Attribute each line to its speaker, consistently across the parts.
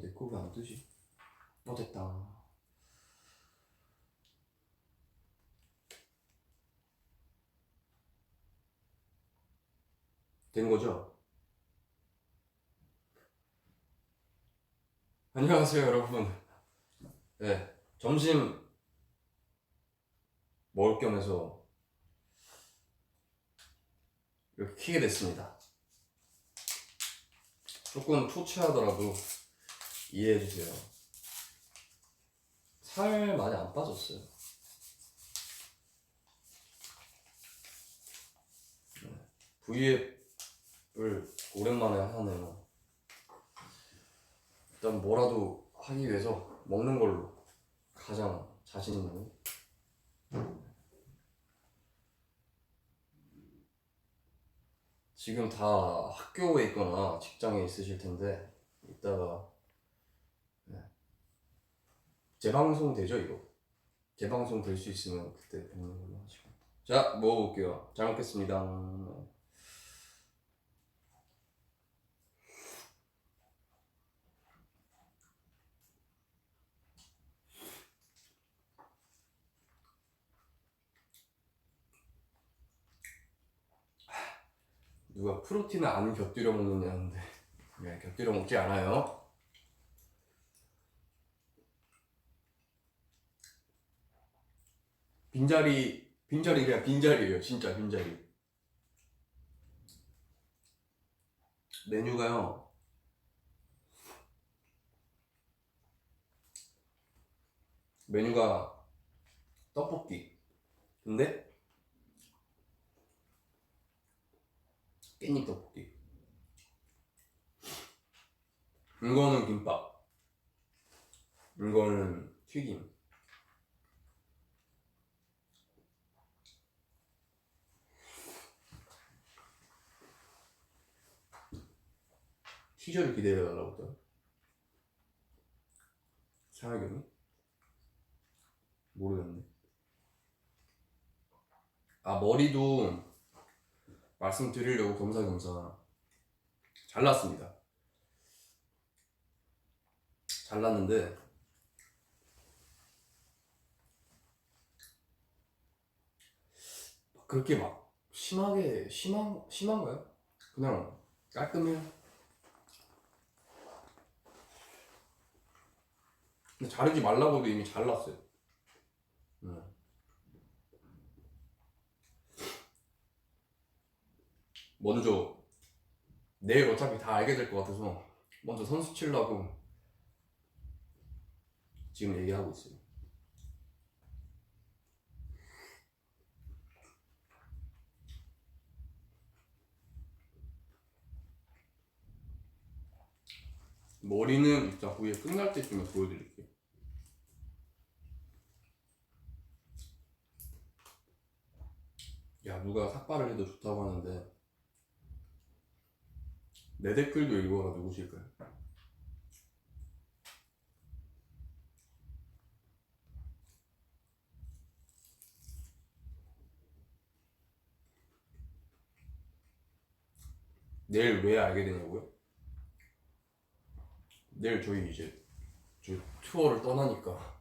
Speaker 1: 내 거 왜 안 뜨지? 됐다. 된 거죠? 안녕하세요, 여러분. 네, 점심 먹을 겸 해서 이렇게 키게 됐습니다. 조금 초췌하더라도 이해해주세요. 살 많이 안 빠졌어요. V앱을 오랜만에 하네요. 일단 뭐라도 하기 위해서 먹는 걸로 가장 자신 있는. 지금 다 학교에 있거나 직장에 있으실 텐데 이따가 재방송 되죠, 이거? 재방송 될 수 있으면 그때 뵙는 걸로 하시고. 자, 먹어볼게요. 잘 먹겠습니다. 누가 프로틴을 안 곁들여 먹느냐는데 네, 곁들여 먹지 않아요. 빈자리 그냥 빈자리예요. 진짜 빈자리. 메뉴가요, 메뉴가 떡볶이. 근데 깻잎 떡볶이. 이거는 김밥. 이거는 튀김. 티저를 기대해달라고 했더라. 상하경이? 모르겠네. 머리도 말씀드리려고 겸사겸사 잘랐습니다. 잘랐는데 그렇게 막 심한가요? 그냥 깔끔해요. 근데 자르지 말라고도 이미 잘랐어요. 먼저 내일 어차피 다 알게 될 것 같아서 먼저 선수 치려고 지금 얘기하고 있어요. 머리는 이따 후에 끝날 때쯤에 보여드릴게요. 야, 누가 삭발을 해도 좋다고 하는데 내 댓글도 읽어라. 누구실까요? 내일 왜 알게 되냐고요? 내일 저희 투어를 떠나니까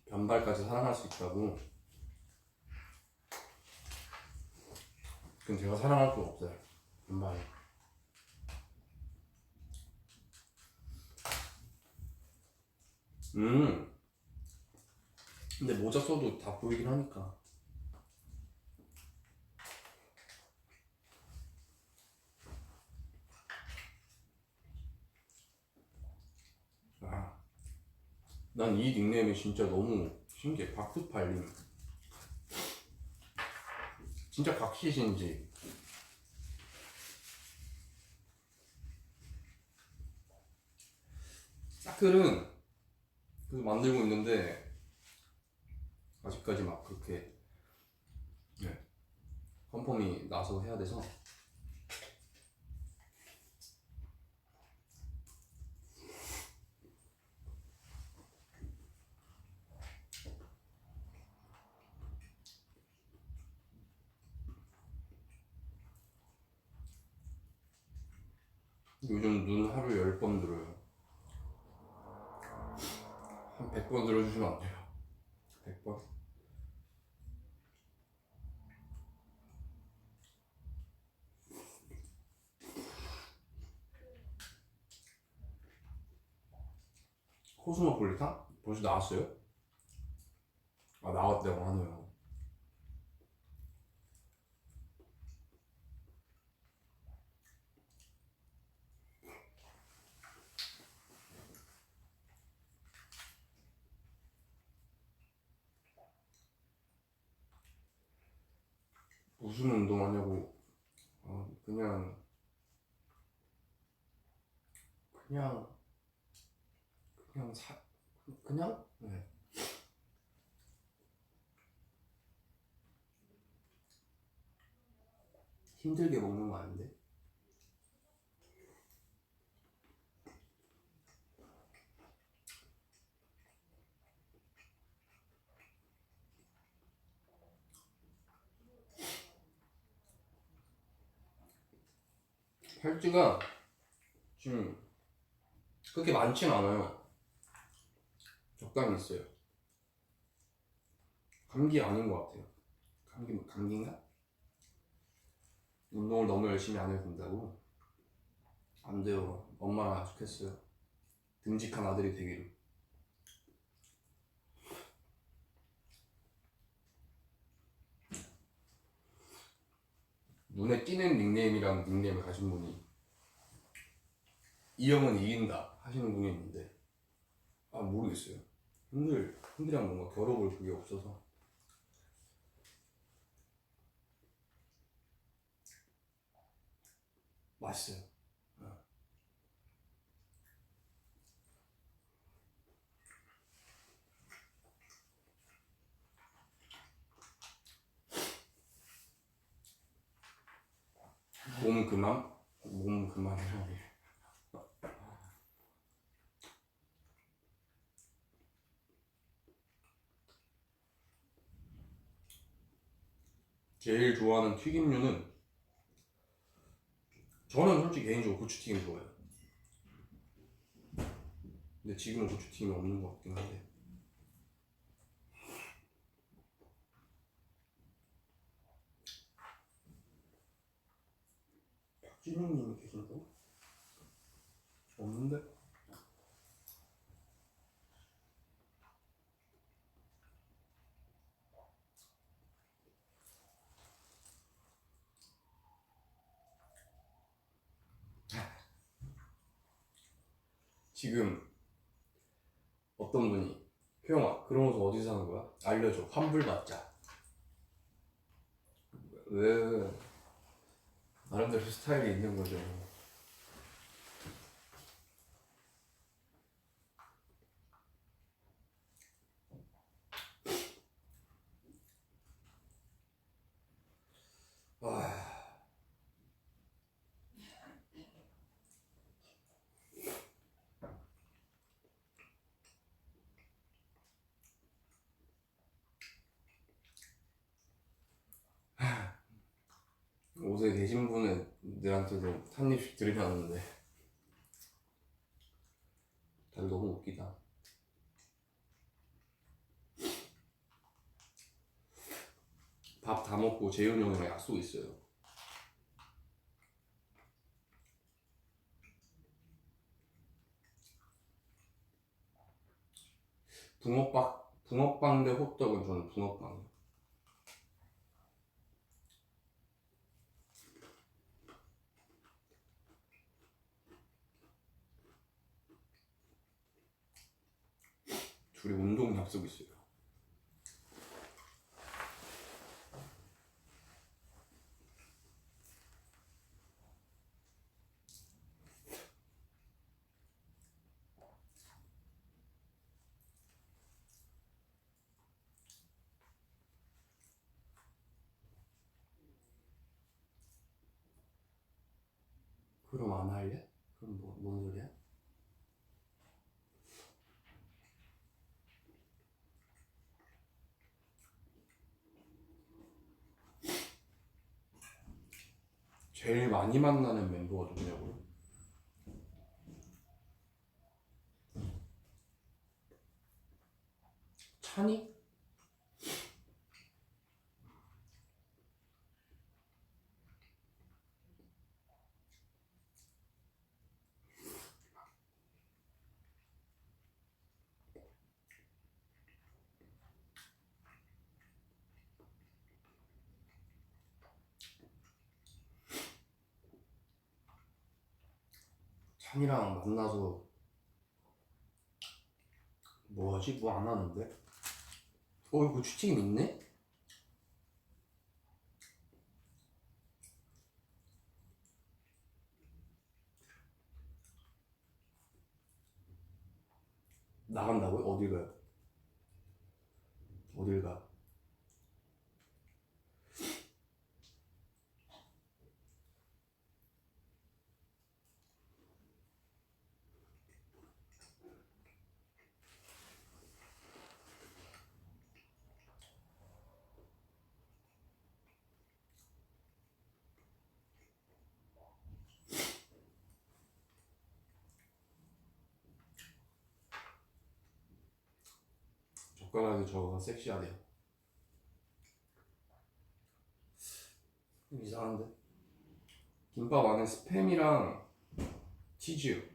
Speaker 1: 변발까지 사랑할 수 있다고. 그럼 제가 사랑할 수가 없어요. 변발. 근데 모자 써도 다 보이긴 하니까. 난 이 닉네임이 진짜 너무 신기해. 박두팔님. 진짜 각시신지. 사클은 계속 만들고 있는데 아직까지 막 그렇게 컨펌이 나서 해야 돼서. 요즘 눈 하루 10번 들어요. 한 100번 들어주시면 안 돼요? 100번? 코스모폴리탄? 벌써 나왔어요? 아, 나왔다고 하네요. 무슨 운동하냐고. 그냥 그냥 그냥 그냥? 네. 힘들게 먹는 거 아닌데? 팔찌가 지금 그렇게 많진 않아요. 적당히 있어요. 감기 아닌 것 같아요. 감기인가? 운동을 너무 열심히 안 해도 된다고? 안 돼요. 엄마가 약속했어요. 듬직한 아들이 되기를. 눈에 띄는 닉네임이랑 닉네임을 가진 분이 이 형은 이긴다 하시는 분이 있는데 모르겠어요. 형들이랑 뭔가 겨뤄볼 그게 없어서. 맛있어요. 몸 그만. 제일 좋아하는 튀김류는 저는 솔직히 개인적으로 고추튀김 좋아해요. 근데 지금은 고추튀김이 없는 것 같긴 한데. 박진영님이 계신다고? 없는데? 지금 어떤 분이 효영아 그런 옷 어디서 사는 거야? 알려줘. 환불받자. 왜? 나름대로 스타일이 있는 거죠. 옷에 계신 분들한테도 한 입씩 드리려는데 다들 너무 웃기다. 밥 다 먹고 재훈이 형이랑 약속 있어요. 붕어빵 대 호떡은 저는 붕어빵이요. 둘이 운동 약속 있어요. 그럼 안 할래? 그럼 뭔 소리야? 제일 많이 만나는 멤버가 누구냐고요? 찬이? 찬이랑 만나서 뭐하지? 뭐 안 하는데? 이거 추측이 있네? 나간다고요? 어딜 가요? 어딜 가? 젓가락이 저거 섹시하대요. 이상한데? 김밥 안에 스팸이랑 치즈.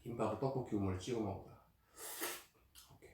Speaker 1: 김밥에 떡볶이 국물 찍어 먹어요. 오케이.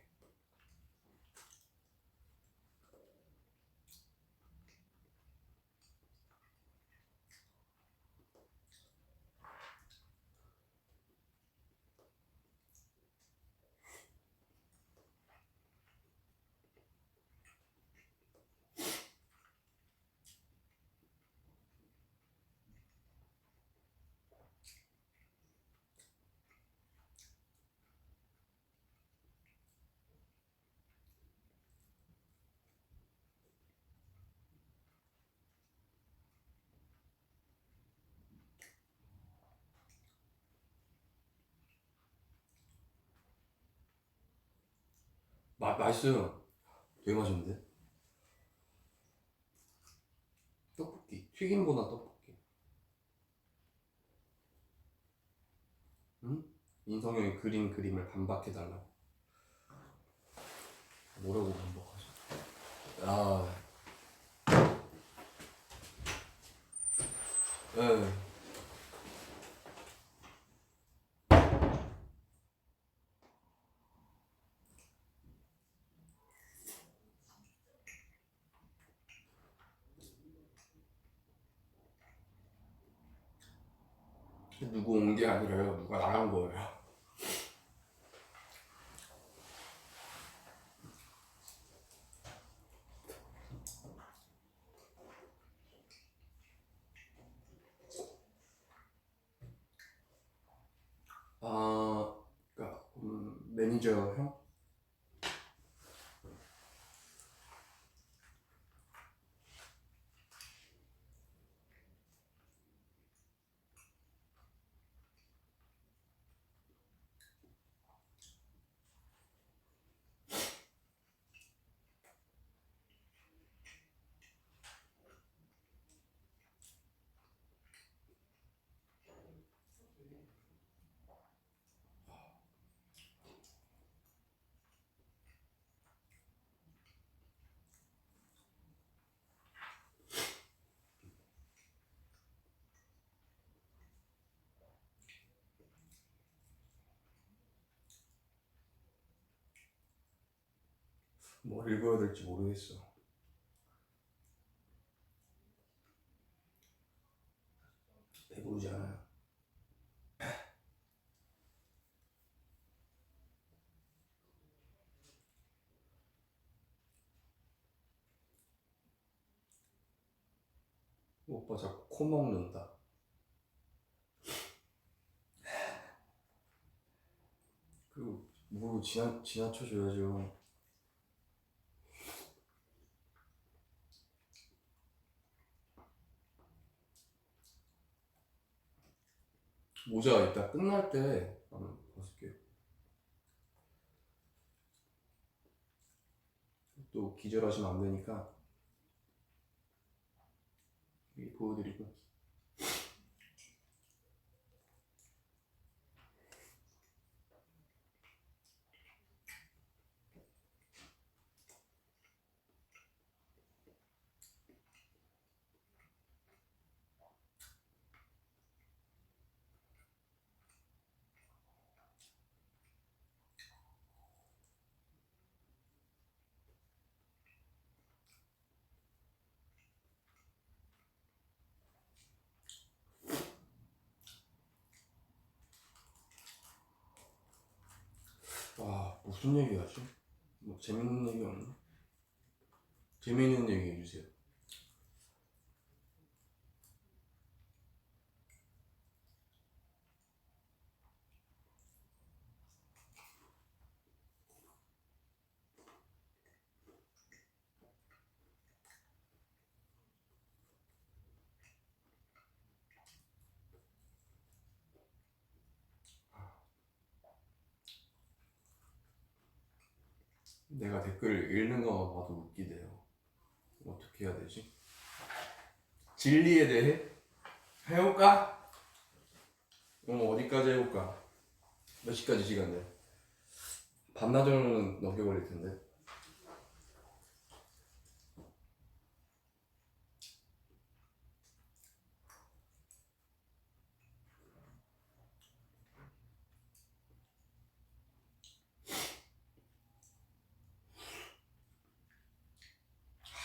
Speaker 1: 맛있어요. 되게 맛있는데? 떡볶이. 튀김보다 떡볶이. 응? 인성형이 그린 그림을 반박해달라고. 뭐라고 반박하지? 아, 예. 누구 온 게 아니라요. 누가 나간 거예요. 그러니까 매니저 형? 뭘 읽어야 될지 모르겠어. 배부르지 않아요. 오빠 자꾸 코 먹는다. 그리고 모르고 지나쳐줘야죠. 모자 이따 끝날 때 한번 벗을게요. 또 기절하시면 안 되니까 보여드리고. 와, 무슨 얘기 하지? 뭐 재밌는 얘기 없나? 재밌는 얘기 해주세요. 내가 댓글 읽는 거 봐도 웃기대요. 어떻게 해야 되지? 진리에 대해 해볼까? 어디까지 해볼까? 몇 시까지 시간돼? 반나절은 넘게 걸릴 텐데.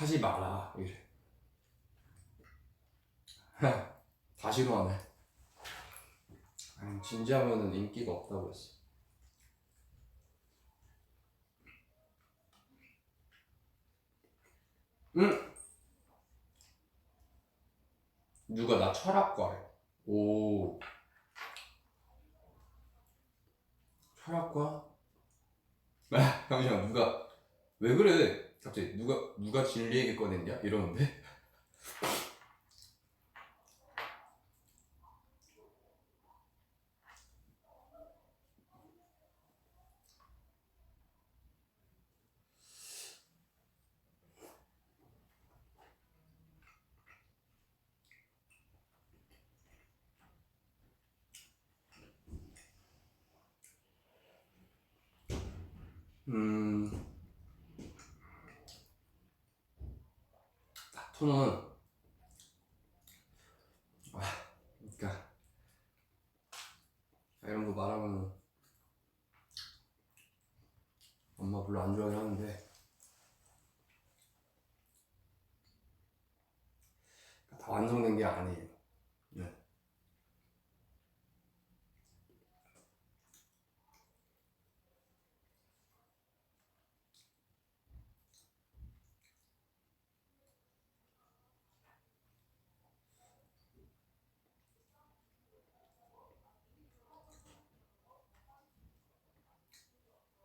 Speaker 1: 하지 마라 이래. 다 싫어하네. 진지하면은 인기가 없다고 했어. 응? 누가 나 철학과래. 오, 철학과? 잠시만, 누가 왜 그래? 갑자기 누가 진리 얘기 꺼냈냐? 이러는데. 음, 토는 그러니까 이런 거 말하면 엄마 별로 안 좋아하긴 하는데 다 완성된 게 아니에요. 네.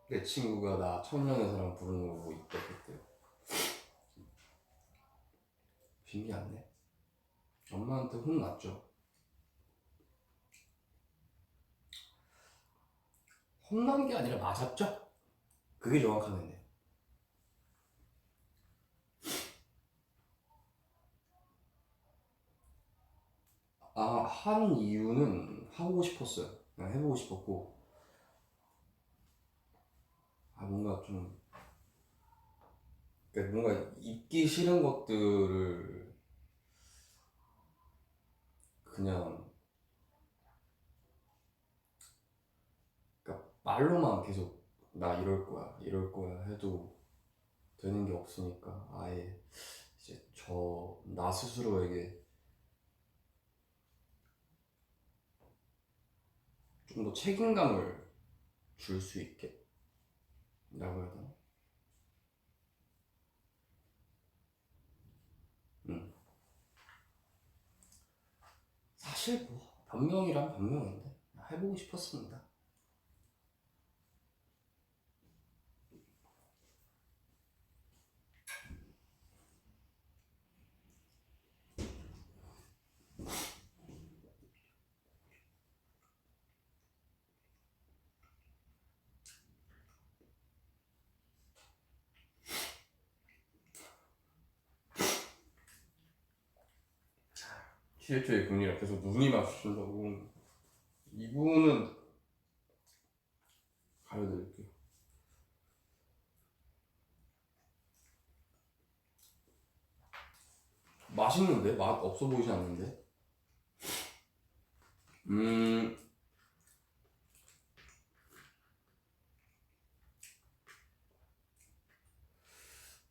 Speaker 1: 내 친구가 나 천년의 사랑 부르는 거 보고 있대 그때. 신기하네. 엄마한테 혼났죠. 혼난 게 아니라 맞았죠? 그게 정확하네. 한 이유는 하고 싶었어요. 그냥 해보고 싶었고, 뭔가 좀, 그러니까 뭔가 잊기 싫은 것들을 그냥, 그러니까 말로만 계속 나 이럴 거야 해도 되는 게 없으니까 아예 이제 나 스스로에게 좀 더 책임감을 줄 수 있게 라고 해야 되나? 음. 사실 뭐 변명이란 변명인데 해보고 싶었습니다. TH의 금리가 계속 눈이 마주친다고. 이분은 가려드릴게요. 맛있는데? 맛 없어 보이지 않는데?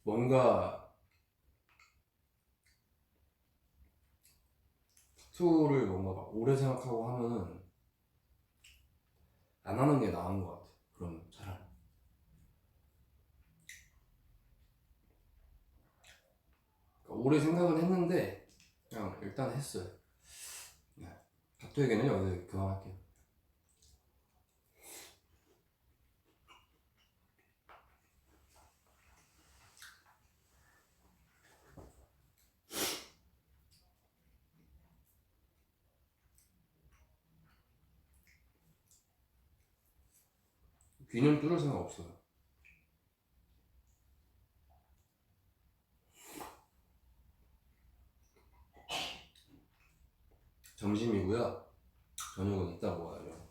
Speaker 1: 뭔가 타투를 뭔가 막 오래 생각하고 하면은 안 하는 게 나은 것 같아. 그럼 차라리. 그러니까 오래 생각은 했는데 그냥 일단 했어요. 네. 타투 얘기는 여기서 그만할게요. 귀는 뚫을 생각 없어요. 점심이고요. 저녁은 이따 먹어야죠.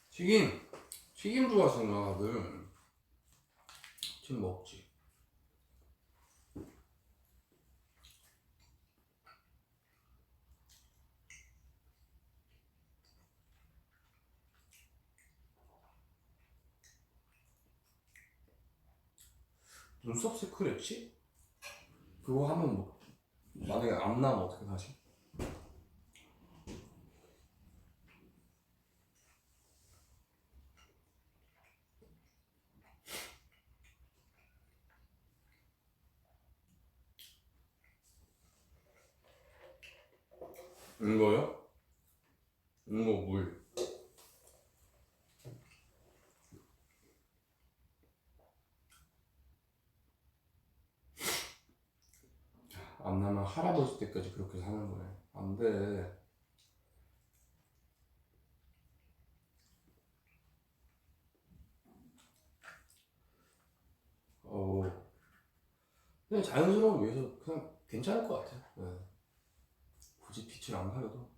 Speaker 1: 튀김 좋아하시는구나 다들. 튀김 먹지. 눈썹 스크래치? 그거 하면 뭐 만약에 안 나면 어떻게 하지? 이거요? 이거 물. 안 나면 할아버지 때까지 그렇게 사는 거네. 안 돼. 어, 그냥 자연스러운 위해서 그냥 괜찮을 것 같아. 네. 굳이 빛을 안 가려도.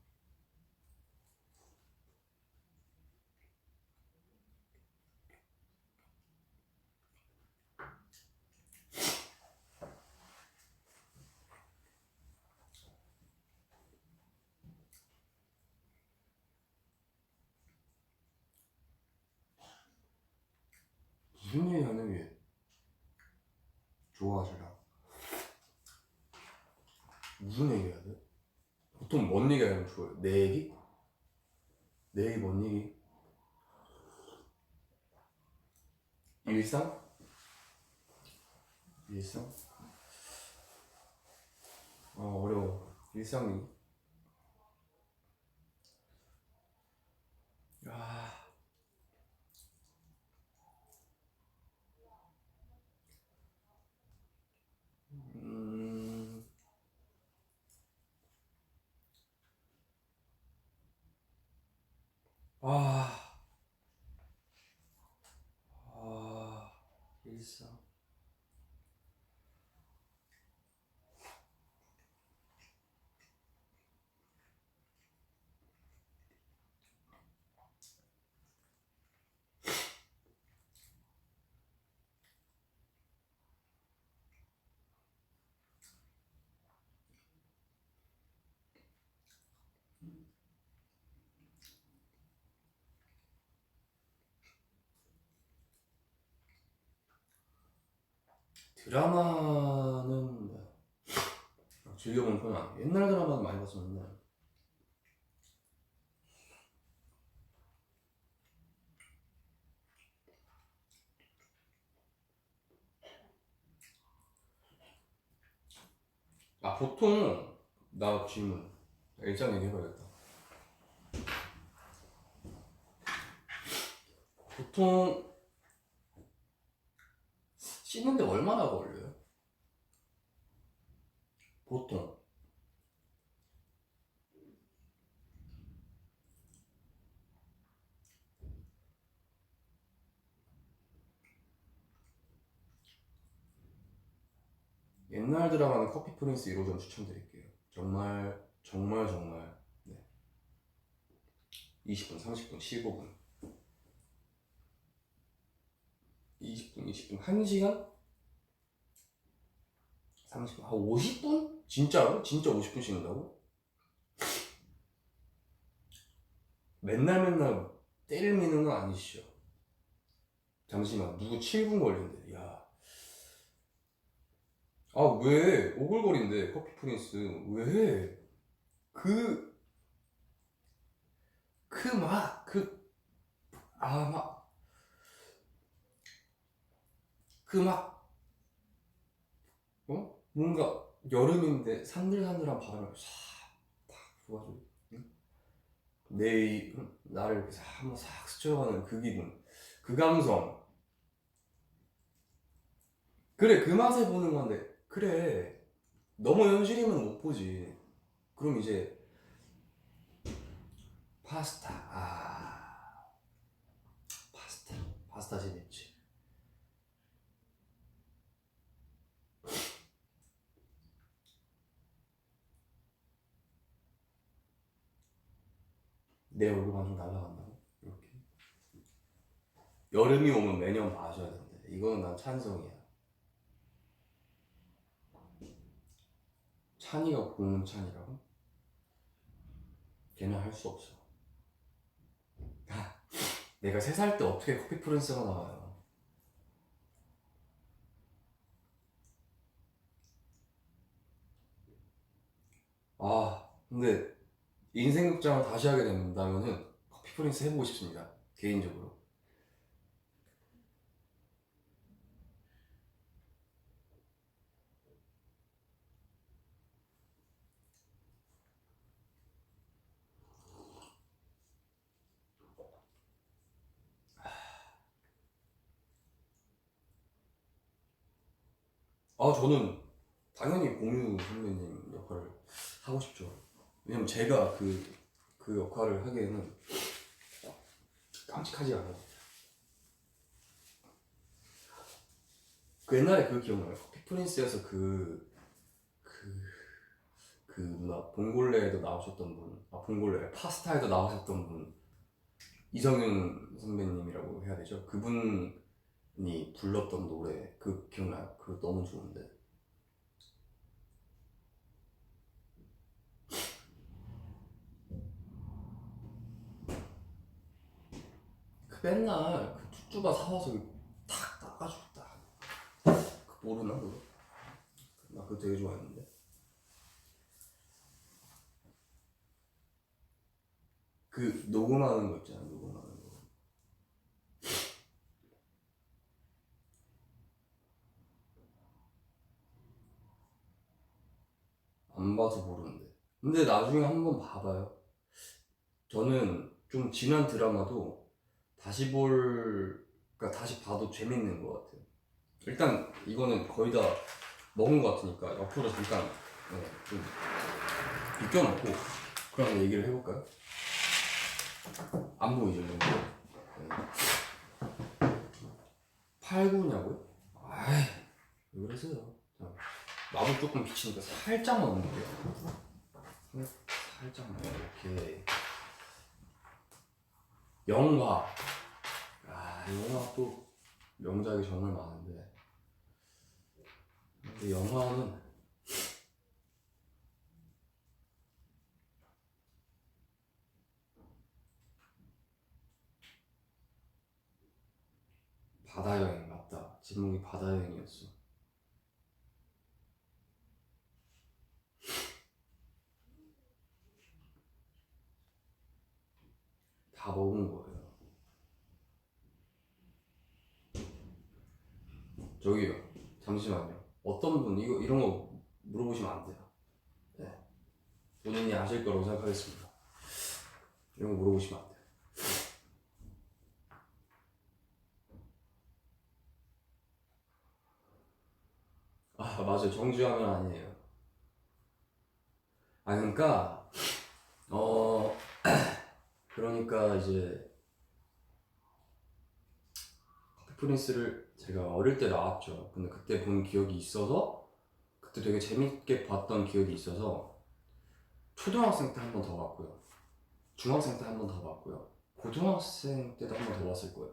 Speaker 1: 무슨 얘기 하는 게 좋아하시라. 무슨 얘기 해야 돼? 보통 뭔 얘기 하면 좋아요? 내 얘기? 내 얘기 뭔 얘기? 일상? 일상? 어려워. 일상 얘기? 아, 음, 아, 아, 일상. 드라마는 즐겨보는 편은 아니에요. 옛날 드라마도 많이 봤었는데. 보통 나 질문. 일장 얘기해봐야겠다. 보통 씻는데 얼마나 걸려요? 보통. 옛날 드라마는 커피 프린스 1호점 추천드릴게요. 정말 정말 정말. 네. 20분, 30분, 15분, 20분, 20분, 1시간? 30분, 50분? 진짜로? 진짜 50분 씻는다고? 맨날 맨날 때를 미는 건 아니시죠? 잠시만, 누구 7분 걸린대. 야, 아, 왜? 오글거린대, 커피 프린스. 왜? 그, 아, 막, 뭔가 여름인데 산들산들한 바람을 싹 부어가지고, 응? 나를 이렇게 한번 싹 스쳐가는 그 기분, 그 감성. 그래, 그 맛에 보는 건데, 그래. 너무 현실이면 못 보지. 그럼 이제, 파스타. 파스타. 파스타 재밌지. 내 얼굴 반좀 날라간다고? 이렇게. 여름이 오면 매년 마셔야 된대. 이거는 난 찬성이야. 찬이가 고운 찬이라고? 걔는 할 수 없어. 내가 3살 때 어떻게 커피 프린스가 나와요? 근데 인생 극장을 다시 하게 된다면은 커피 프린스 해보고 싶습니다. 개인적으로. 저는 당연히 공유 선배님 역할을 하고 싶죠. 왜냐면 제가 그 역할을 하기에는 깜찍하지 않아요. 그 옛날에 그거 기억나요? 커피 프린스에서 그 누나 봉골레에도 나오셨던 분, 봉골레 파스타에도 나오셨던 분, 이성윤 선배님이라고 해야 되죠? 그분이 불렀던 노래 그 기억나요? 그거 너무 좋은데. 그 맨날 그 쭈쭈가 사와서 탁 따가지고 딱. 그 모르나 그거? 나 그거 되게 좋아했는데. 그 녹음하는 거 있잖아, 녹음하는 거. 안 봐서 모르는데. 근데 나중에 한번 봐봐요. 저는 좀 지난 드라마도 그러니까 다시 봐도 재밌는 것 같아요. 일단 이거는 거의 다 먹은 것 같으니까 옆으로 잠깐 좀 비껴놓고 그럼 얘기를 해볼까요? 안 보이죠, 이런 거? 네. 8구냐고요? 아이, 왜 그러세요? 자, 나도 조금 비치니까 살짝만 옮길게요. 살짝만 이렇게. 영화. 영화 또 명작이 정말 많은데, 근데 영화는 바다 여행. 맞다, 제목이 바다 여행이었어. 다 먹은 거예요. 저기요, 잠시만요. 어떤 분 이런 거 물어보시면 안 돼요. 네. 본인이 아실 거라고 생각하겠습니다. 이런 거 물어보시면 안 돼요. 맞아요. 정주하면 아니에요. 그러니까 어 그러니까 이제 커피 프린스를 제가 어릴 때 나왔죠. 근데 그때 본 기억이 있어서 그때 되게 재밌게 봤던 기억이 있어서 초등학생 때 한 번 더 봤고요. 중학생 때 한 번 더 봤고요. 고등학생 때도 한 번 더 봤을 거예요.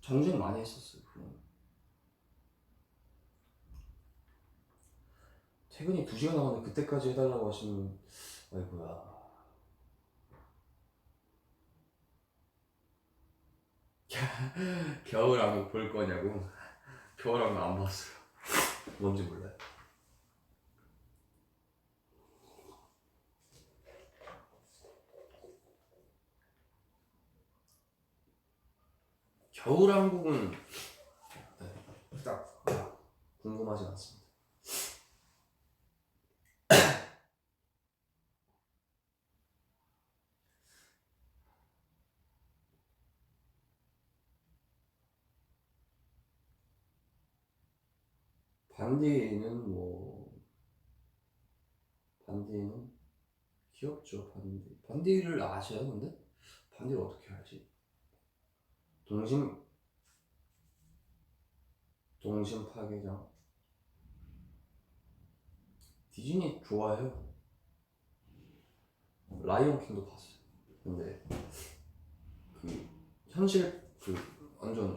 Speaker 1: 정주행 많이 했었어요. 퇴근이 2시간 남았는데 그때까지 해달라고 하시면 아이고야. 겨울왕국 볼 거냐고? 겨울왕국 안 봤어요. 뭔지 몰라요. 겨울왕국은 딱 궁금하지 않습니다. 반디는 반디는 귀엽죠. 반디를 아셔요? 근데 반디를 어떻게 알지? 동심 파괴장. 디즈니 좋아해요. 라이온 킹도 봤어요. 근데 그 현실 완전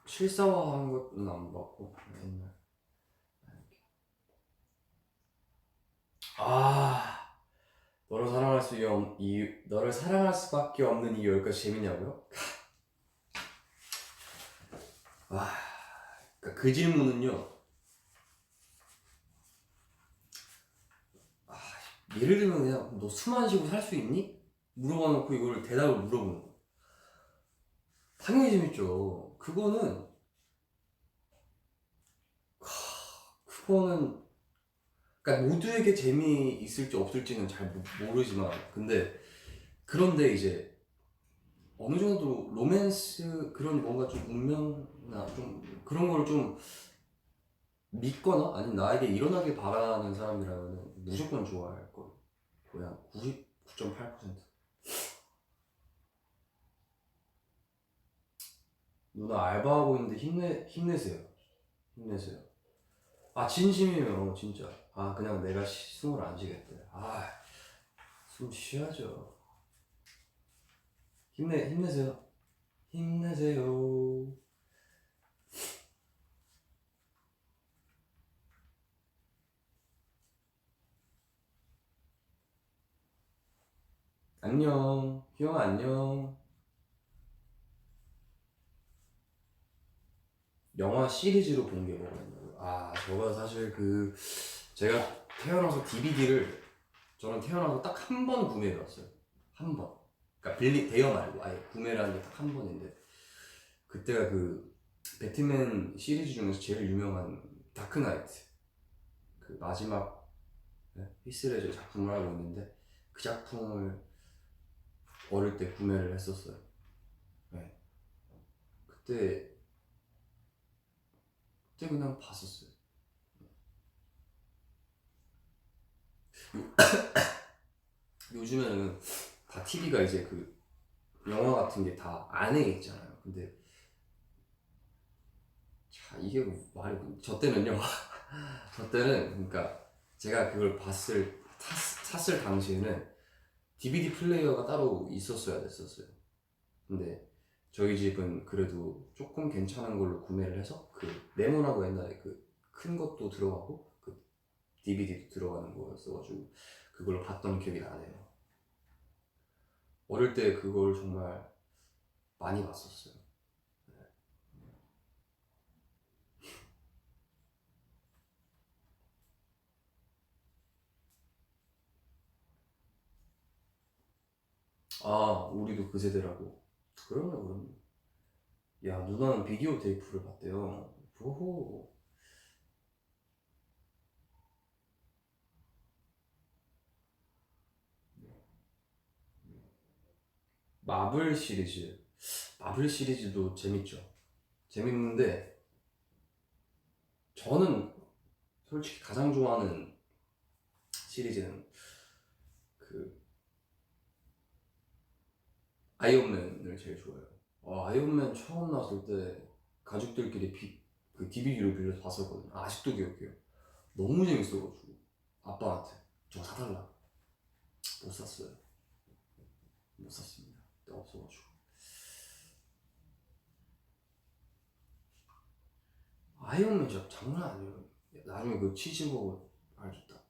Speaker 1: 실사화한 것은 안 봤고 옛날. 너를 사랑할 수밖에 없는 이유 여기까지 재밌냐고요? 그러니까 그 질문은요. 예를 들면 그냥 너 숨 안 쉬고 살 수 있니? 물어봐 놓고 이걸 대답을 물어보는 거. 당연히 재밌죠. 그거는 그러니까 모두에게 재미있을지 없을지는 잘 모르지만 그런데 이제 어느 정도 로맨스 그런 뭔가 좀 운명이나 좀 그런 걸 좀 믿거나 아니면 나에게 일어나길 바라는 사람이라면 무조건 좋아할 거예요. 거의 한 99.8%. 누나 알바하고 있는데 힘내세요. 아 진심이에요 진짜. 그냥 내가 숨을 안 쉬겠대. 숨 쉬어야죠. 힘내세요. 힘내세요. 안녕. 희영아 안녕. 영화 시리즈로 본 게 뭐가 있냐고요? 저가 사실 제가 태어나서 DVD를 저는 태어나서 딱 한 번 구매해봤어요. 한 번. 그러니까 대여 말고 아예 구매를 한 게 딱 한 번인데 그때가 배트맨 시리즈 중에서 제일 유명한 다크나이트 그 마지막 히스레저 작품을 하고 있는데 그 작품을 어릴 때 구매를 했었어요. 네. 그때 그냥 봤었어요. 요즘에는 다 TV가 이제 영화 같은 게 다 안에 있잖아요. 근데 이게 말이 저 때는요. 저 때는 그러니까 제가 그걸 샀을 당시에는 DVD 플레이어가 따로 있었어야 됐었어요. 근데 저희 집은 그래도 조금 괜찮은 걸로 구매를 해서 네모나고 옛날에 큰 것도 들어가고 DVD도 들어가는 거였어가지고 그걸로 봤던 기억이 나네요. 어릴 때 그걸 정말 많이 봤었어요. 우리도 그 세대라고. 그럼요. 야, 누나는 비디오 테이프를 봤대요. 오호. 마블 시리즈. 마블 시리즈도 재밌죠. 재밌는데 저는 솔직히 가장 좋아하는 시리즈는 그 아이언맨을 제일 좋아해요. 아이언맨 처음 나왔을 때 가족들끼리 DVD로 빌려서 봤었거든요. 아직도 기억해요. 너무 재밌어가지고 아빠한테 저거 사달라. 못 샀어요. 못 샀습니다. 그때 없어가지고. 아이언맨 진짜 장난 아니에요. 나중에 그 치즈버거 알겠다.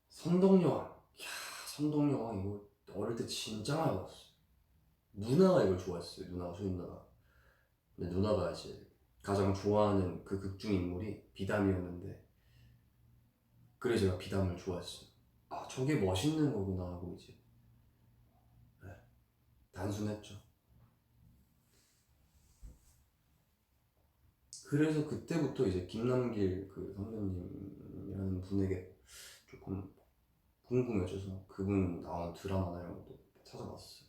Speaker 1: 선덕여왕. 이야, 선덕여왕 이거 어릴 때 진짜 많이 봤어요. 누나가 이걸 좋아했어요. 누나가, 소희 누나가. 근데 누나가 이제 가장 좋아하는 그 극중 인물이 비담이었는데, 그래 제가 비담을 좋아했어요. 아, 저게 멋있는 거구나 하고 이제, 네, 단순했죠. 그래서 그때부터 이제 김남길 그 선배님이라는 분에게 조금 궁금해져서 그분 나온 드라마나 이런 것도 찾아봤어요.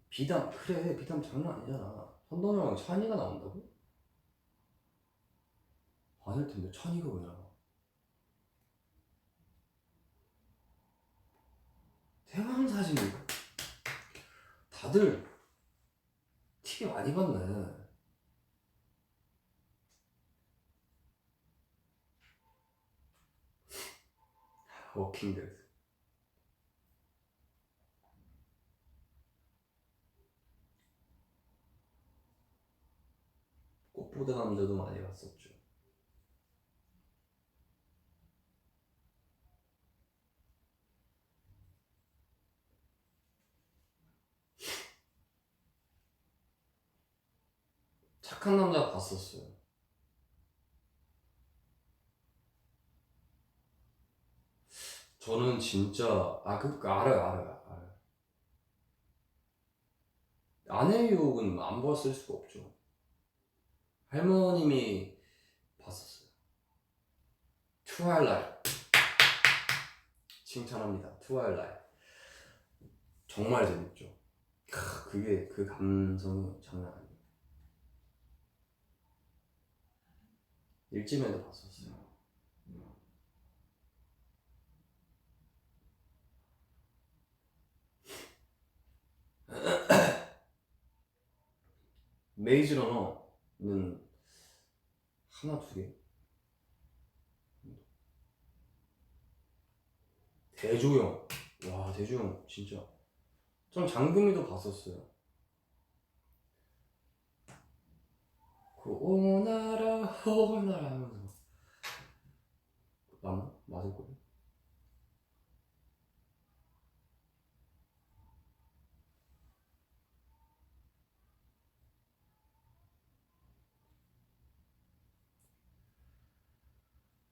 Speaker 1: 비담, 그래 비담 장난 아니잖아. 선동이랑 찬이가 나온다고? 아닐 텐데 찬이가 왜 나와? 대왕사진인가? 다들 TV 많이 봤네. 워킹데드. 꽃보다 남자도 많이 봤었죠. 착한 남자 봤었어요. 저는 진짜 알아요. 아내의 유혹은 안 봤을 수가 없죠. 할머님이 봤었어요. 트와일라이트 칭찬합니다. 트와일라이트 정말 재밌죠. 그게 그 감성이 장난 아니에요. 일집에도 봤었어요. 메이즈 러너는 하나 두 개. 대조영. 와, 대조영 진짜. 전 장금이도 봤었어요. 그 오나라 오나라 하면서. 맞나? 맞을걸요?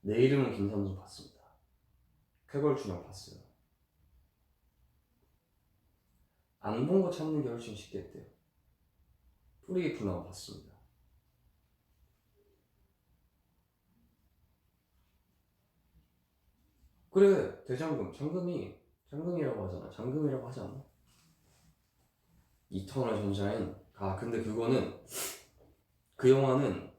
Speaker 1: 내 이름은 김삼순 봤습니다. 쾌걸추랑 봤어요. 안 본 거 찾는 게 훨씬 쉽겠대요. 뿌리 깊은 나무 봤습니다. 그래, 대장금. 장금이라고 하잖아. 장금이라고 하지 않나? 이터널 전샤인. 아, 근데 그거는, 그 영화는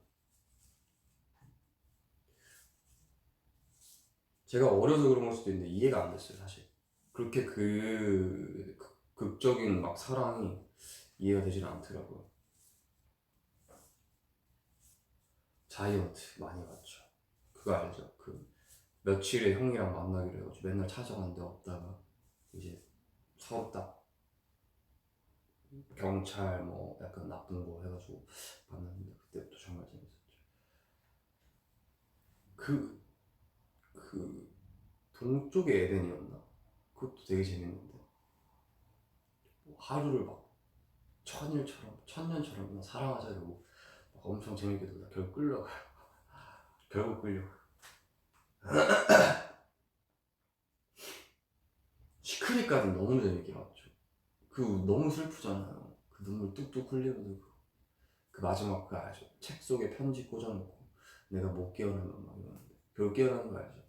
Speaker 1: 제가 어려서 그런 걸 수도 있는데 이해가 안 됐어요, 사실. 그렇게 극적인 막 사랑이 이해가 되질 않더라고요. 자이언트 많이 봤죠. 그거 알죠? 그 며칠에 형이랑 만나기로 해가지고 맨날 찾아갔는데 없다가 이제 서로 딱 경찰 뭐 약간 나쁜 거 해가지고 만났는데 그때부터 정말 재밌었죠. 그, 그 동쪽의 에덴이었나? 그것도 되게 재밌는데 뭐 하루를 막 천년처럼 그냥 사랑하자고 막 엄청 재밌게 놀다 결국 끌려가요. 결국 끌려가요. 시크릿까지 너무 재밌게 봤죠. 그 너무 슬프잖아요. 그 눈물 뚝뚝 흘리는 그 마지막 그 알죠? 책 속에 편지 꽂아놓고 내가 못 깨어나면 막 이러는데 결국 깨어나는 거 알죠?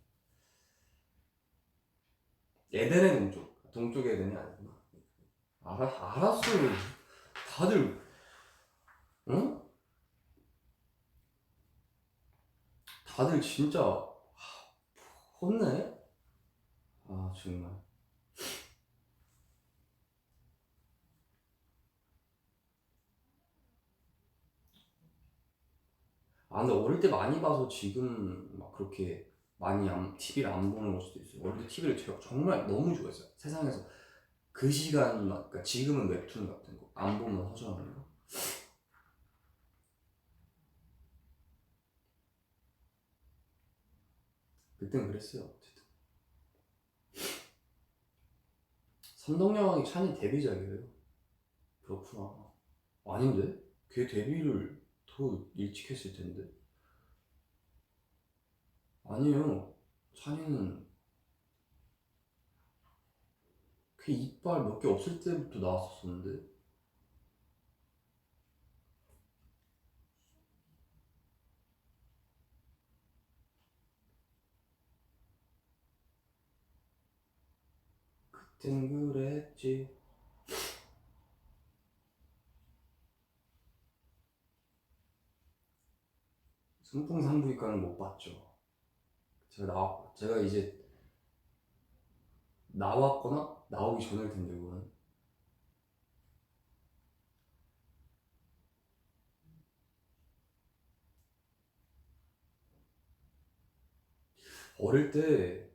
Speaker 1: 에덴의 동쪽 에덴이 아니구나. 알았어요. 다들 응? 다들 진짜 혼내? 아 정말. 근데 어릴 때 많이 봐서 지금 막 그렇게 많이 TV를 안 보는 걸 수도 있어요. 어릴 때 TV를 제가 정말 너무 좋아했어요. 세상에서 그 시간 막, 그러니까 지금은 웹툰 같은 거 안 보면 허전한 거. 그땐 그랬어요. 어쨌든 선덕여왕이 찬이 데뷔작이래요. 그렇구나. 아닌데? 걔 데뷔를 더 일찍 했을 텐데. 아니에요. 찬이는 걔 이빨 몇 개 없을 때부터 나왔었는데. 그땐 그랬지. 승풍상부인과는 못 봤죠. 제가 이제 나왔거나 나오기 전일 텐데 그거는. 어릴 때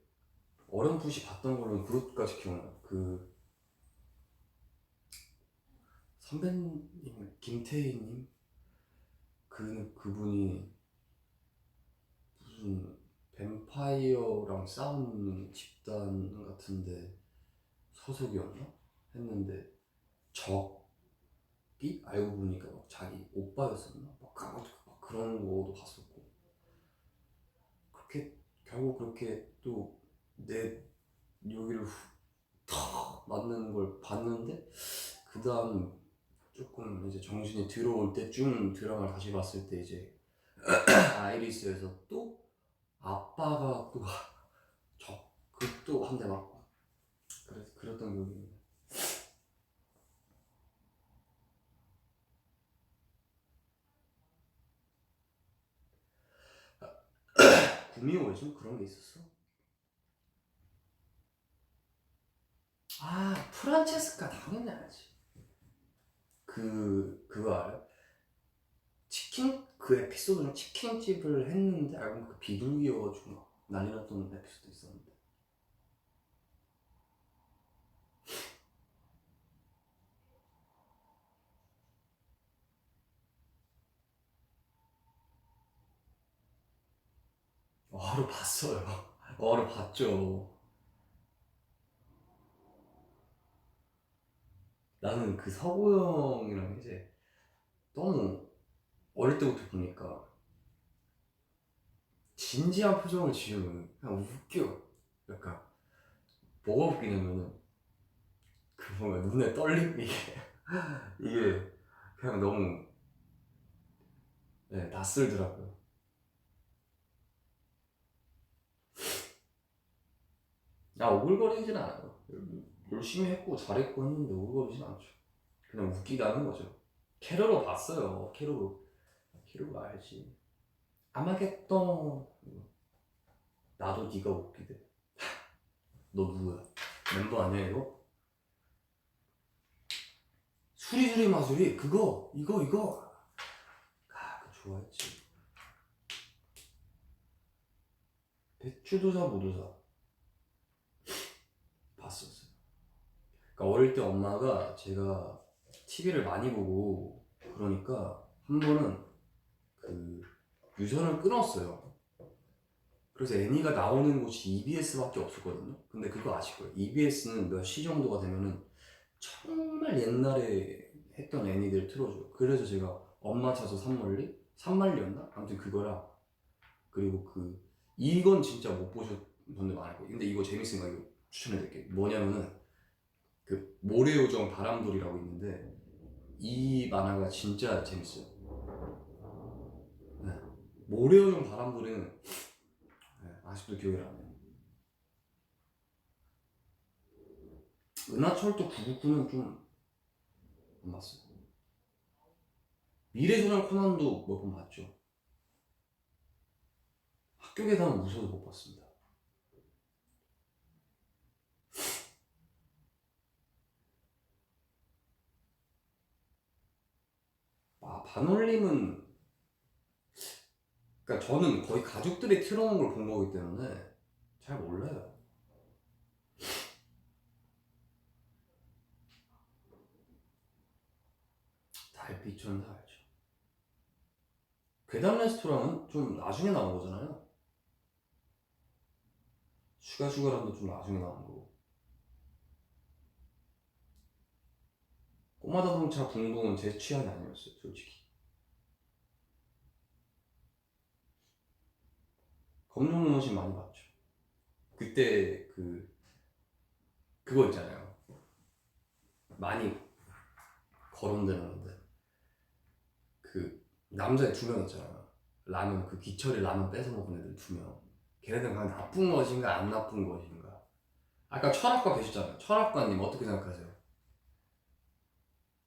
Speaker 1: 어렴풋이 봤던 걸로 그것까지 기억나요. 그 선배님 김태희님 그분이 무슨 뱀파이어랑 싸우는 집단 같은데 소속이었나 했는데 적이 알고 보니까 막 자기 오빠였었나 막 그런 거도 봤었고 그렇게 결국 그렇게 또 내 여기를 탁 맞는 걸 봤는데 그 다음 조금 이제 정신이 들어올 때쯤 드라마를 다시 봤을 때 이제 아이리스에서 또 아빠가 또 또 한 대 맞고 그랬던 기억이 있네. 구미호 요즘 그런 게 있었어? 프란체스카 당연히 알지. 그거 알아? 치킨 그 에피소드는 치킨집을 했는데 알고 보니까 비둘기여가지고 막 난리 났던 에피소드 있었는데. 하루 봤어요. 하루 봤죠. 나는 그 서구형이랑 이제 너무 어릴 때부터 보니까 진지한 표정을 지으면 그냥 웃겨. 약간 뭐가 웃기냐면은 그 뭔가 눈에 떨림 이게 그냥 너무 낯설더라고요. 오글거리진 않아요. 열심히 했고 잘했고 했는데 오글거리진 않죠. 그냥 웃기게 하는 거죠. 캐로로 봤어요. 캐로로 알지. 아마겟돈. 나도 네가 웃기대. 너 누구야? 멤버 아니야 이거? 수리수리 마술이 그거 이거 그거 좋아했지. 배추도사 모도사 봤었어요. 그러니까 어릴 때 엄마가 제가 TV를 많이 보고 그러니까 한 번은 그 유선을 끊었어요. 그래서 애니가 나오는 곳이 EBS밖에 없었거든요. 근데 그거 아실 거예요. EBS는 몇 시 정도가 되면은 정말 옛날에 했던 애니들 틀어줘요. 그래서 제가 엄마 찾아 산멀리? 산말리였나? 아무튼 그거랑 그리고 이건 진짜 못 보셨 분들 많을 거예요. 근데 이거 재밌으니까 이거 추천해드릴게요. 뭐냐면은 그 모래요정 바람돌이라고 있는데 이 만화가 진짜 재밌어요. 네. 모래요정 바람돌이는 아직도 기억이 나네요. 은하철도 999는 좀 안 봤어요. 미래소년 코난도 몇 번 봤죠. 학교 계단은 무서워서 못 봤습니다. 반올림은 그러니까 저는 거의 가족들이 틀어놓은 걸 본 거기 때문에 잘 몰라요. 달빛은 다 알죠. 괴담 레스토랑은 좀 나중에 나온 거잖아요. 슈가슈가랑도 좀 나중에 나온 거고. 꼬마자동차 붕붕은 제 취향이 아니었어요, 솔직히. 검정고무신 많이 봤죠. 그때 그거 있잖아요. 많이 거론되는데 그 남자애 2명 있잖아요. 라면 그 기철이 라면 뺏어 먹은 애들 2명. 걔네들은 그냥 나쁜 것인가 안 나쁜 것인가. 아까 철학과 계시잖아요. 철학과님 어떻게 생각하세요?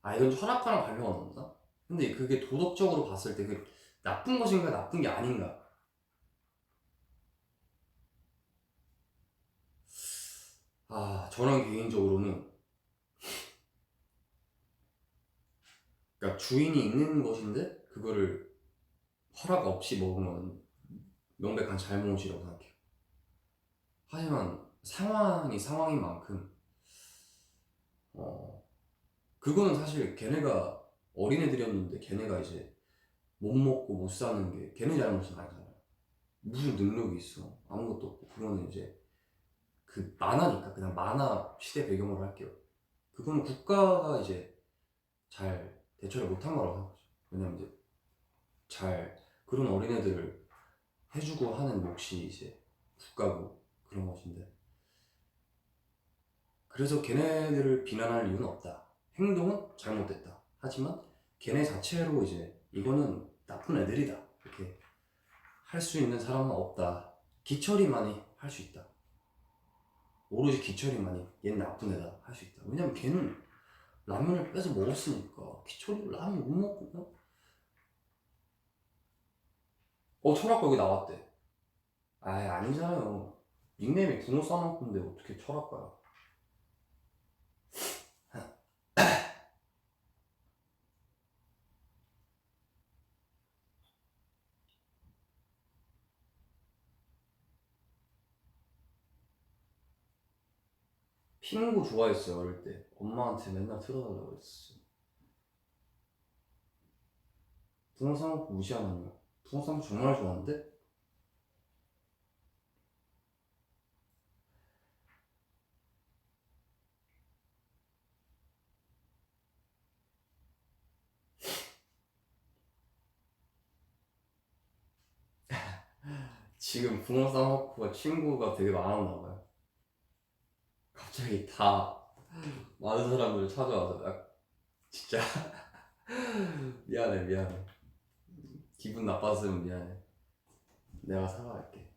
Speaker 1: 아 이건 철학과랑 관련은 없나? 근데 그게 도덕적으로 봤을 때 그 나쁜 것인가 나쁜 게 아닌가? 아 저는 개인적으로는 그러니까 주인이 있는 것인데 그거를 허락 없이 먹은 건 명백한 잘못이라고 생각해요. 하지만 상황이 상황인 만큼 그거는 사실 걔네가 어린애들이었는데 걔네가 이제 못 먹고 못 사는 게 걔네 잘못은 아니잖아요. 무슨 능력이 있어? 아무것도 없고. 그거는 이제 그 만화니까 그냥 만화 시대 배경으로 할게요. 그거는 국가가 이제 잘 대처를 못한 거라고 생각하죠. 왜냐면 이제 잘 그런 어린애들을 해주고 하는 몫이 이제 국가고 그런 것인데, 그래서 걔네들을 비난할 이유는 없다. 행동은 잘못됐다. 하지만 걔네 자체로 이제 이거는 나쁜 애들이다 이렇게 할 수 있는 사람은 없다. 기철이만이 할 수 있다. 오로지 기철이만이 얘는 나쁜 애다 할 수 있다. 왜냐면 걔는 라면을 뺏어 먹었으니까. 기철이 라면 못 먹고 철학과 여기 나왔대. 아니잖아요. 닉네임이 붕어 싸먹는데 어떻게 철학과야. 핑구 좋아했어요 어릴 때. 엄마한테 맨날 틀어달라고 그랬어. 붕어 싸먹고 무시하나요? 붕어 싸먹고 정말 좋아하는데? 지금 붕어 싸먹고가 친구가 되게 많았나 봐요. 갑자기 다 많은 사람들 찾아와서 진짜 미안해. 기분 나빴으면 미안해. 내가 사과할게.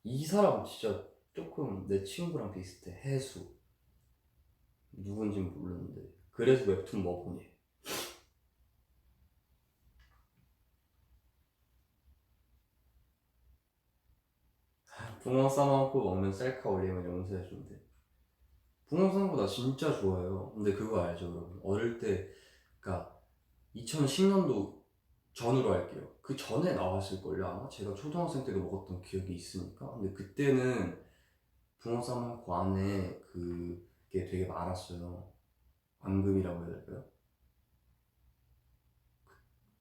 Speaker 1: 이 사람 진짜 조금 내 친구랑 비슷해. 해수. 누군진 모르는데. 그래서 웹툰 뭐 보니? 붕어 싸먹고 먹는 셀카 올리면 용서해준대. 붕어 싸먹고 나 진짜 좋아해요. 근데 그거 알죠, 여러분? 어릴 때, 그니까 2010년도 전으로 할게요. 그 전에 나왔을걸요, 아마? 제가 초등학생 때도 먹었던 기억이 있으니까. 근데 그때는 붕어 싸먹고 안에 그게 되게 많았어요. 앙금이라고 해야 될까요?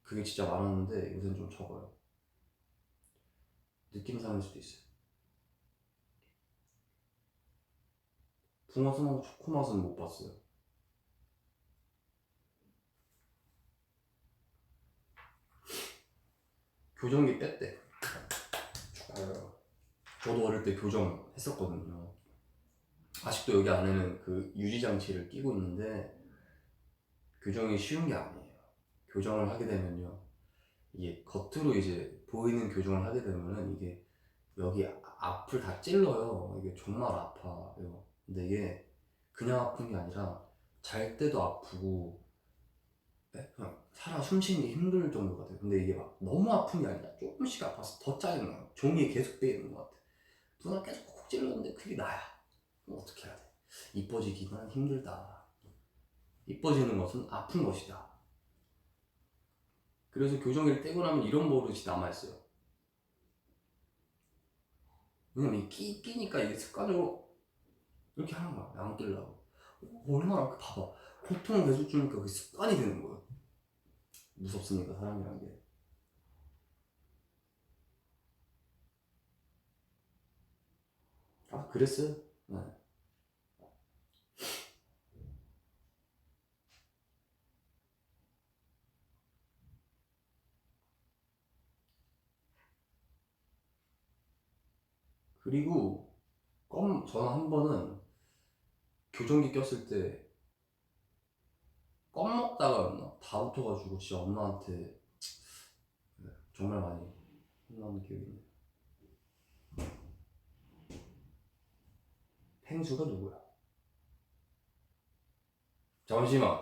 Speaker 1: 그게 진짜 많았는데 요새는 좀 적어요. 느낌 상할 수도 있어요. 붕어 싸먹고 초코 맛은 못 봤어요. 교정기 뺐대. 저도 어릴 때 교정 했었거든요. 아직도 여기 안에는 그 유리장치를 끼고 있는데 교정이 쉬운 게 아니에요. 교정을 하게 되면요, 이게 겉으로 이제 보이는 교정을 하게 되면은 이게 여기 앞을 다 찔러요. 이게 정말 아파요. 근데 이게 그냥 아픈 게 아니라 잘 때도 아프고 그냥 살아 숨쉬기 힘들 정도가 돼요. 근데 이게 막 너무 아픈 게 아니라 조금씩 아파서 더 짜증나요. 종이에 계속 빼이는 것 같아. 누나 계속 콕 찔렀는데 그게 나야. 그럼 어떻게 해야 돼? 이뻐지기는 힘들다. 이뻐지는 것은 아픈 것이다. 그래서 교정기를 떼고 나면 이런 버릇이 남아있어요. 왜냐면 끼니까 이게 습관으로 이렇게 하는 거야. 안 끼려고. 얼마나 봐봐. 고통을 계속 주니까 그게 습관이 되는 거야. 무섭습니까, 사람이란 게. 아, 그랬어요? 네. 그리고 저는 한 번은 교정기 꼈을 때 껌 먹다가였나? 다 붙어가지고 진짜 엄마한테 정말 많이 혼나는 기억이 있네요. 펭수가 누구야? 잠시만,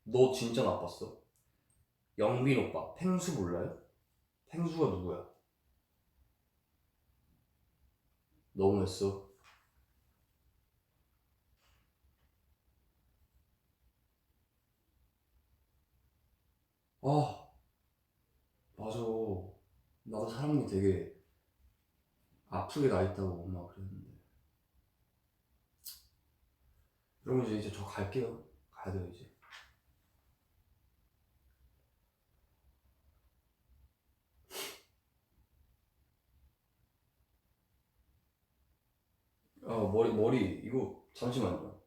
Speaker 1: 너 진짜 나빴어? 영빈 오빠, 펭수 몰라요? 펭수가 누구야? 너무했어. 아, 맞아. 나도 사람이 되게 아프게 나 있다고 엄마가 그랬는데. 그러면 이제 저 갈게요. 가야 돼요, 이제. 머리, 이거, 잠시만요.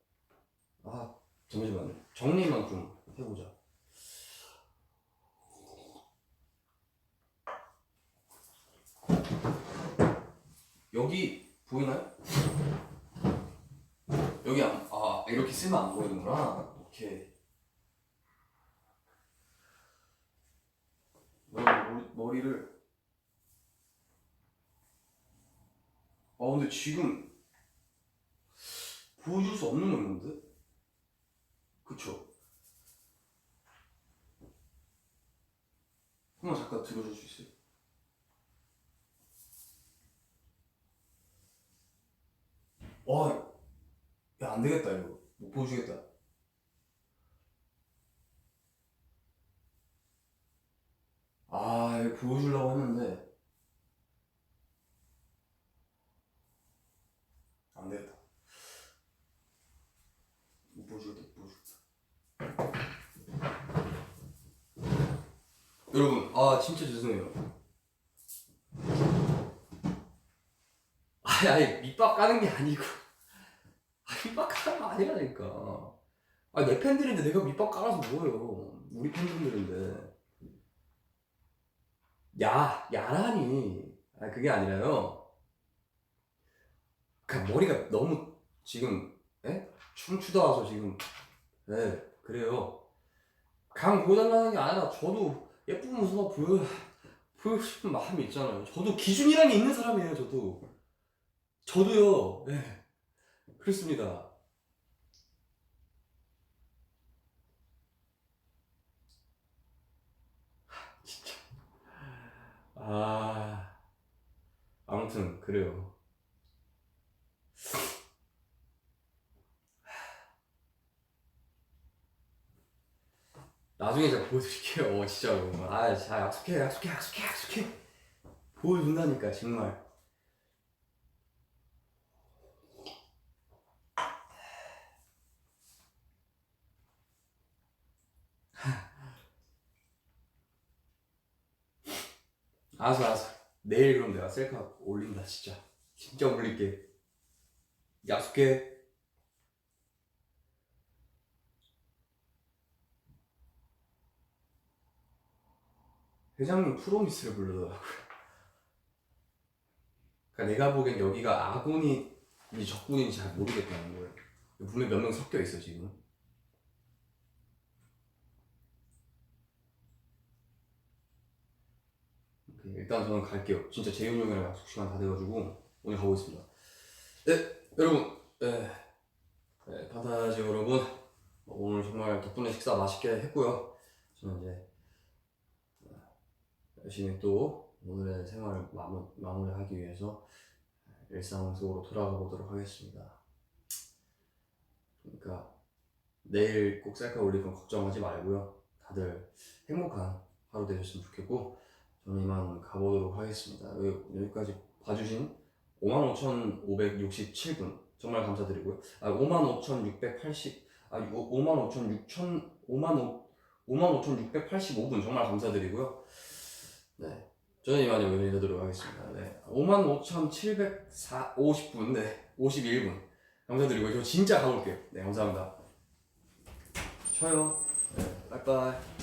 Speaker 1: 아, 잠시만요. 정리만 좀 해보자. 여기 보이나요? 여기 이렇게 쓰면 안 보이는구나. 오케이. 머리를. 근데 지금 보여줄 수 없는 거 있는데? 그쵸? 한번 잠깐 들어줄 수 있어요? 와, 야, 안 되겠다, 이거. 못 보여주겠다. 이거 보여주려고 했는데, 안 되겠다. 못 보여주겠다, 못 보여주겠다. 여러분, 진짜 죄송해요. 밑밥 까는 게 아니고. 밑밥 까는 거 아니라니까. 내 팬들인데 내가 밑밥 깔아서 뭐예요. 우리 팬분들인데. 야라니. 그게 아니라요. 머리가 너무 지금, 춤추다 와서 지금, 그래요. 강 보여달라는 게 아니라 저도 예쁜 모습만 보여주고 싶은 마음이 있잖아요. 저도 기준이라는 게 있는 사람이에요, 저도요. 그렇습니다. 진짜. 아무튼, 그래요. 나중에 제가 보여드릴게요, 진짜로. 자, 약속해. 보여준다니까, 정말. 알았어. 내일 그럼 내가 셀카 올린다, 진짜. 진짜 올릴게. 약속해. 회장님 프로미스를 부르더라고요. 그러니까 내가 보기엔 여기가 아군인지 적군인지 잘 모르겠다는 거예요. 분명 몇 명 섞여 있어, 지금. 오케이, 일단 저는 갈게요. 진짜 재윤 형이랑 약속 시간 다 돼가지고 오늘 가보겠습니다. 여러분. 판타지 여러분. 오늘 정말 덕분에 식사 맛있게 했고요. 저는 이제 열심히 또 오늘의 생활을 마무리하기 위해서 일상 속으로 돌아가 보도록 하겠습니다. 그러니까 내일 꼭 셀카 올릴 건 걱정하지 말고요. 다들 행복한 하루 되셨으면 좋겠고 저는 이만 가보도록 하겠습니다. 여기까지 봐주신 55,567분 정말 감사드리고요. 55,680 55,685분 정말 감사드리고요. 네, 저는 이만 여기서 인사드리도록 하겠습니다. 네, 55,750분, 네, 51분 감사드리고요. 저 진짜 가볼게요. 네, 감사합니다. 쉬어요. 네, 빠이빠이.